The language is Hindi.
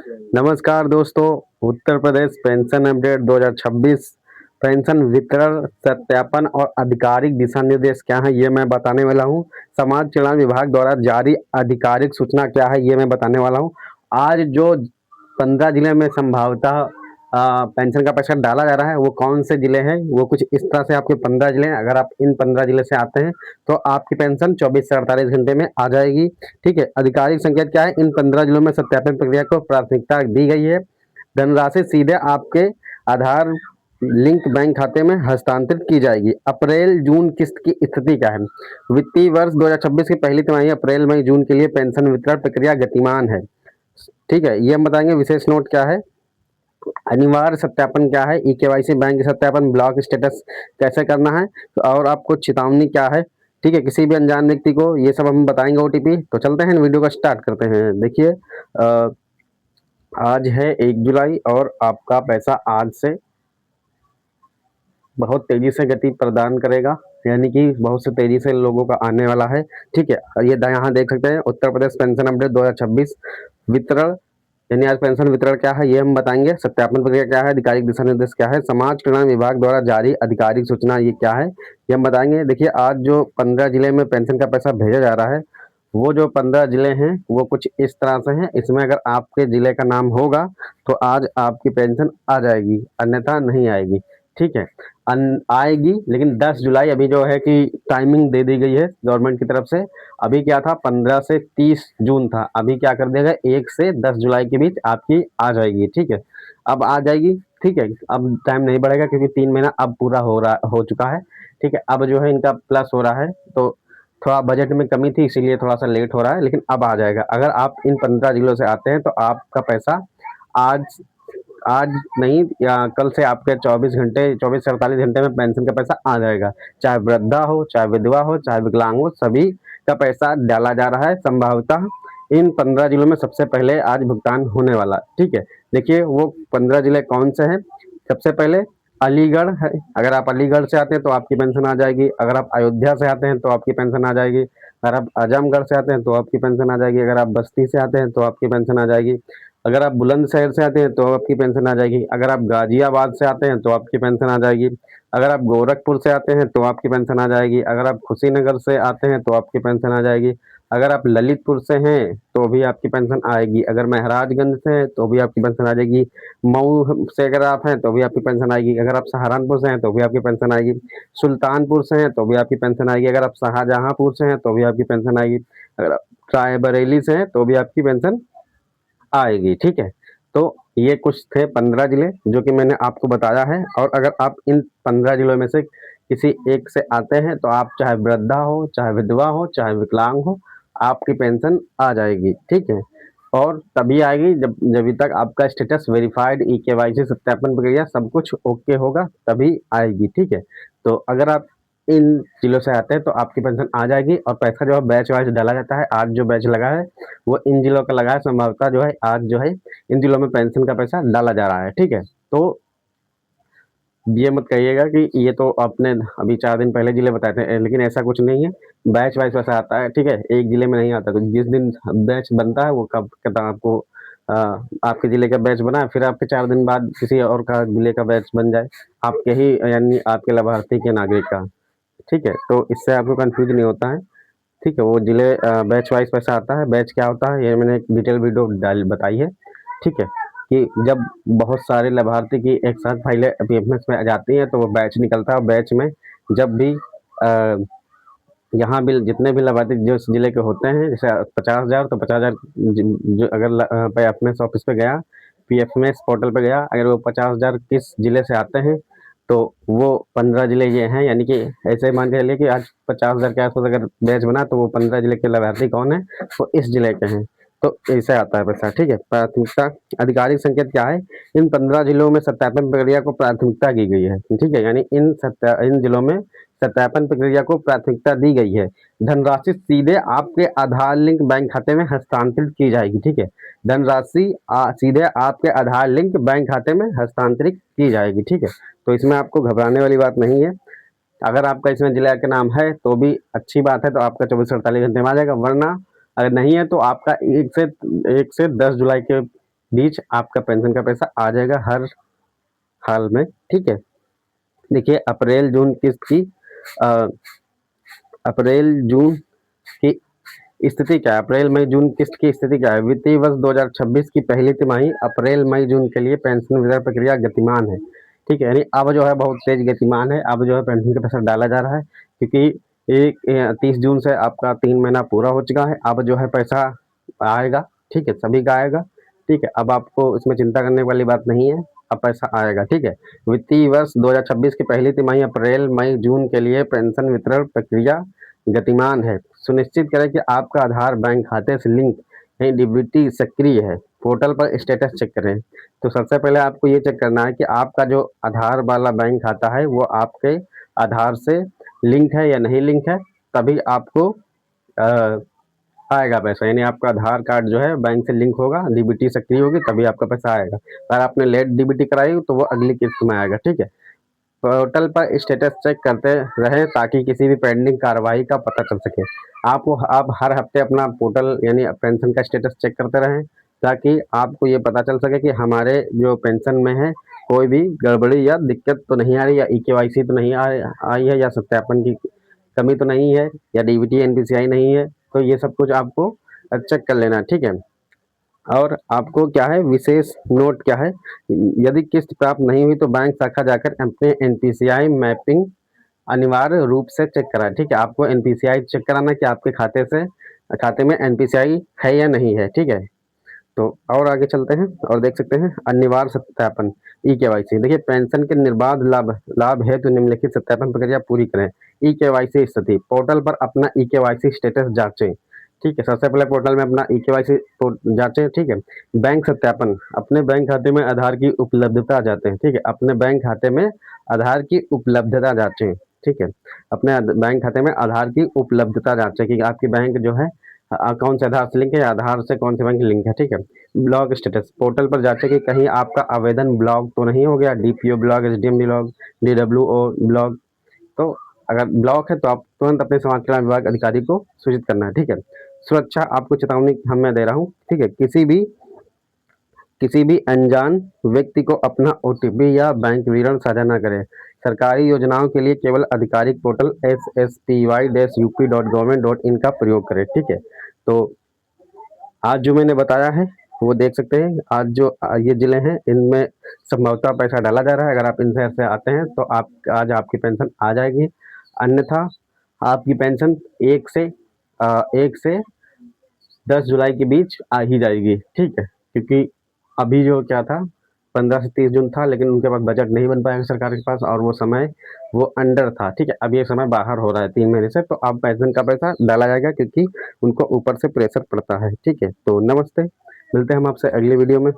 नमस्कार दोस्तों, Uttar Pradesh pension update 2026 pension वितरण सत्यापन और आधिकारिक दिशा निर्देश क्या है ये मैं बताने वाला हूँ। समाज कल्याण विभाग द्वारा जारी आधिकारिक सूचना क्या है ये मैं बताने वाला हूँ। आज जो 15 जिले में संभवतः पेंशन का पैसा डाला जा रहा है वो कौन से जिले हैं, वो कुछ इस तरह से आपके 15 जिले हैं। अगर आप इन 15 जिले से आते हैं तो आपकी पेंशन 24 से 48 घंटे में आ जाएगी। ठीक है, आधिकारिक संकेत क्या है, इन 15 जिलों में सत्यापन प्रक्रिया को प्राथमिकता दी गई है। धनराशि सीधे आपके आधार लिंक बैंक खाते में हस्तांतरित की जाएगी। अप्रैल जून किस्त की स्थिति क्या है? वित्तीय वर्ष 2026 की पहली तिमाही अप्रैल मई जून के लिए पेंशन वितरण प्रक्रिया गतिमान है। ठीक है, ये हम बताएंगे। विशेष नोट क्या है, अनिवार्य सत्यापन क्या है, ई-केवाईसी बैंक सत्यापन, ब्लॉक स्टेटस कैसे करना है, और आपको चेतावनी क्या है। ठीक है, किसी भी अनजान व्यक्ति को ये सब हम बताएंगे ओटीपी। तो चलते हैं वीडियो का स्टार्ट करते हैं। देखिए, आज है 1 जुलाई और आपका पैसा आज से बहुत तेजी से गति प्रदान करेगा, यानी कि बहुत से तेजी से लोगों का आने वाला है। ठीक है, ये यहाँ देख सकते हैं उत्तर प्रदेश पेंशन अपडेट 2026 वितरण, यानी आज पेंशन वितरण क्या है ये हम बताएंगे। सत्यापन प्रक्रिया क्या है, आधिकारिक दिशा निर्देश क्या है, समाज कल्याण विभाग द्वारा जारी आधिकारिक सूचना ये क्या है ये हम बताएंगे। देखिए, आज जो 15 जिले में पेंशन का पैसा भेजा जा रहा है, वो जो 15 जिले हैं वो कुछ इस तरह से हैं। इसमें अगर आपके जिले का नाम होगा तो आज आपकी पेंशन आ जाएगी, अन्यथा नहीं आएगी। ठीक है, आएगी, लेकिन 10 जुलाई अभी जो है कि टाइमिंग दे दी गई है गवर्नमेंट की तरफ से। अभी क्या था, 15 से 30 जून था, अभी क्या कर दिया गया, 1 से 10 जुलाई के बीच आपकी आ जाएगी। ठीक है, अब आ जाएगी। ठीक है, अब टाइम नहीं बढ़ेगा क्योंकि 3 महीना अब पूरा हो चुका है। ठीक है, अब जो है इनका प्लस हो रहा है, तो थोड़ा बजट में कमी थी इसीलिए थोड़ा सा लेट हो रहा है, लेकिन अब आ जाएगा। अगर आप इन 15 जिलों से आते हैं तो आपका पैसा आज आज नहीं या कल से आपके 24 से 48 घंटे में पेंशन का पैसा आ जाएगा। चाहे वृद्धा हो, चाहे विधवा हो, चाहे विकलांग हो, सभी का पैसा डाला जा रहा है। संभवतः इन 15 जिलों में सबसे पहले आज भुगतान होने वाला। ठीक है, देखिए वो 15 जिले कौन से हैं। सबसे पहले अलीगढ़ है। अगर आप अलीगढ़ से आते हैं तो आपकी पेंशन आ जाएगी। अगर आप अयोध्या से आते हैं तो आपकी पेंशन आ जाएगी। अगर आप आजमगढ़ से आते हैं तो आपकी पेंशन आ जाएगी। अगर आप बस्ती से आते हैं तो आपकी पेंशन आ जाएगी। अगर आप बुलंदशहर से आते हैं तो आपकी पेंशन आ जाएगी। अगर आप गाजियाबाद से आते हैं तो आपकी पेंशन आ जाएगी। अगर आप गोरखपुर से आते हैं तो आपकी पेंशन आ जाएगी। अगर आप कुशीनगर से आते हैं तो आपकी पेंशन आ जाएगी। अगर आप ललितपुर से हैं तो भी आपकी पेंशन आएगी। अगर महराजगंज से हैं तो भी आपकी पेंशन आ जाएगी। मऊ से अगर आप हैं तो भी आपकी पेंशन आएगी। अगर आप सहारनपुर से हैं तो भी आपकी पेंशन आएगी। सुल्तानपुर से हैं तो भी आपकी पेंशन आएगी। अगर आप शाहजहांपुर से हैं तो भी आपकी पेंशन आएगी। अगर आप रायबरेली से हैं तो भी आपकी पेंशन आएगी। ठीक है, तो ये कुछ थे 15 जिले जो कि मैंने आपको बताया है। और अगर आप इन 15 जिलों में से किसी एक से आते हैं तो आप चाहे वृद्धा हो, चाहे विधवा हो, चाहे विकलांग हो, आपकी पेंशन आ जाएगी। ठीक है, और तभी आएगी जब जब तक आपका स्टेटस वेरीफाइड, ई-केवाईसी सत्यापन प्रक्रिया सब कुछ ओके होगा तभी आएगी। ठीक है, तो अगर आप इन जिलों से आते हैं तो आपकी पेंशन आ जाएगी। और पैसा जो है बैच वाइज डाला जाता है। आज जो बैच लगा है वो इन जिलों का लगा है। संभवतः जो है आज जो है इन जिलों में पेंशन का पैसा डाला जा रहा है। ठीक है, तो ये मत कहिएगा कि ये तो आपने अभी 4 दिन पहले जिले बताए थे, लेकिन ऐसा कुछ नहीं है। बैच वाइज पैसा आता है। ठीक है, एक जिले में नहीं आता। तो जिस दिन बैच बनता है वो कब कहता आपको आपके जिले का बैच बना, फिर आपके 4 दिन बाद किसी और का जिले का बैच बन जाए, आपके ही यानी आपके लाभार्थी के नागरिक का। ठीक है, तो इससे आपको कंफ्यूज नहीं होता है। ठीक है, वो जिले बैच वाइज पैसा आता है। बैच क्या होता है ये मैंने एक डिटेल वीडियो डाल बताई है। ठीक है, कि जब बहुत सारे लाभार्थी की एक साथ फाइलें पीएफएमएस में आ जाती हैं तो वो बैच निकलता है। बैच में जब भी यहाँ भी जितने भी लाभार्थी जिस जिले के होते हैं, जैसे 50,000 तो 50,000 जो अगर पीएफएमएस ऑफिस पे गया, पीएफएमएस पोर्टल पे गया, अगर वो 50,000 किस जिले से आते हैं तो वो 15 जिले ये हैं। यानी कि ऐसे मान के चलिए कि आज 50,000 के आसपास अगर बैच बना तो वो 15 जिले के लाभार्थी कौन है, वो इस जिले के हैं। तो ऐसे आता है पैसा। ठीक है, प्राथमिकता आधिकारिक संकेत क्या है, इन 15 जिलों में सत्यापन प्रक्रिया को प्राथमिकता दी गई है। ठीक है, यानी इन जिलों में सत्यापन प्रक्रिया को प्राथमिकता दी गई है। धनराशि सीधे आपके आधार लिंक बैंक खाते में हस्तांतरित की जाएगी। ठीक है, धनराशि सीधे आपके आधार लिंक बैंक खाते में हस्तांतरित की जाएगी। ठीक है, तो इसमें आपको घबराने वाली बात नहीं है। अगर आपका इसमें जिला के नाम है तो भी अच्छी बात है, तो आपका 24 से 48 घंटे में आ जाएगा। वरना अगर नहीं है तो आपका 1 से 10 जुलाई के बीच आपका पेंशन का पैसा आ जाएगा हर हाल में, ठीक है। देखिए अप्रैल जून किस्त की अप्रैल जून की स्थिति क्या है, अप्रैल मई जून किस्त की स्थिति क्या है। वित्तीय वर्ष 2026 की पहली तिमाही अप्रैल मई जून के लिए पेंशन वितरण प्रक्रिया गतिमान है, ठीक है। यानी अब जो है बहुत तेज गतिमान है, अब जो है पेंशन का पैसा डाला जा रहा है, क्योंकि 30 जून से आपका 3 महीना पूरा हो चुका है। अब जो है पैसा आएगा, ठीक है, सभी का आएगा, ठीक है। अब आपको इसमें चिंता करने वाली बात नहीं है, अब पैसा आएगा, ठीक है। वित्तीय वर्ष 2026 की पहली तिमाही अप्रैल मई जून के लिए पेंशन वितरण प्रक्रिया गतिमान है। सुनिश्चित करें कि आपका आधार बैंक खाते से लिंक यानी डीबीटी सक्रिय है। पोर्टल पर स्टेटस चेक करें। तो सबसे पहले आपको ये चेक करना है कि आपका जो आधार वाला बैंक खाता है वो आपके आधार से लिंक है या नहीं लिंक है, तभी आपको आएगा पैसा। यानी आपका आधार कार्ड जो है बैंक से लिंक होगा, डीबीटी सक्रिय होगी, तभी आपका पैसा आएगा। अगर आपने लेट डीबीटी कराई तो वो अगली किस्त में आएगा, ठीक है। पोर्टल पर स्टेटस चेक करते रहें ताकि किसी भी पेंडिंग कार्रवाई का पता चल सके। आप हर हफ्ते अपना पोर्टल यानी पेंशन का स्टेटस चेक करते रहें, ताकि आपको ये पता चल सके कि हमारे जो पेंशन में है कोई भी गड़बड़ी या दिक्कत तो नहीं आ रही, या ईकेवाईसी तो नहीं आई है, या सत्यापन की कमी तो नहीं है, या डीबीटी एनपीसीआई नहीं है। तो ये सब कुछ आपको चेक कर लेना, ठीक है। और आपको क्या है विशेष नोट क्या है, यदि किस्त प्राप्त नहीं हुई तो बैंक शाखा जाकर अपने एनपीसीआई मैपिंग अनिवार्य रूप से चेक कराएं, ठीक है। आपको एनपीसीआई चेक कराना कि आपके खाते में एनपीसीआई है या नहीं है, ठीक है। तो और आगे चलते हैं और देख सकते हैं अनिवार्य सत्यापन ई केवाईसी। देखिए पेंशन के निर्बाध लाभ है तो निम्नलिखित सत्यापन प्रक्रिया पूरी करें। ई केवाईसी स्थिति, पोर्टल पर अपना ई केवाईसी स्टेटस जांचें, ठीक है। सबसे पहले पोर्टल में अपना ई केवाईसी जांचें, ठीक है। बैंक सत्यापन, अपने बैंक खाते में आधार की उपलब्धता जांचें, ठीक है। अपने बैंक खाते में आधार की उपलब्धता जांचें, ठीक है। अपने बैंक खाते में आधार की उपलब्धता जांचें कि आपकी बैंक जो है कौन से आधार से लिंक है या आधार से कौन से बैंक लिंक है, ठीक है। ब्लॉक स्टेटस, पोर्टल पर जांचें कि कहीं आपका आवेदन ब्लॉक तो नहीं हो गया, DPO block, SDM block, DWO block. तो अगर ब्लॉक है तो आप तुरंत अपने समाज कल्याण विभाग अधिकारी को सूचित करना है, ठीक है। सुरक्षा, आपको चेतावनी मैं दे रहा हूँ, ठीक है। किसी भी अनजान व्यक्ति को अपना ओटीपी या बैंक विवरण साझा न करें। सरकारी योजनाओं के लिए केवल आधिकारिक पोर्टल sspy-up.government.in का प्रयोग करें, ठीक है। तो आज जो मैंने बताया है वो देख सकते हैं। आज जो ये जिले हैं इनमें संभवतः पैसा डाला जा रहा है। अगर आप इन शहर से आते हैं तो आप आज आपकी पेंशन आ जाएगी, अन्यथा आपकी पेंशन 1 से 10 जुलाई के बीच आ ही जाएगी, ठीक है। क्योंकि अभी जो क्या था 15 से 30 जून था, लेकिन उनके पास बजट नहीं बन पाया सरकार के पास, और वो समय वो अंडर था, ठीक है। अब ये समय बाहर हो रहा है 3 महीने से, तो अब पेंशन का पैसा डाला जाएगा क्योंकि उनको ऊपर से प्रेशर पड़ता है, ठीक है। तो नमस्ते, मिलते हैं हम आपसे अगली वीडियो में।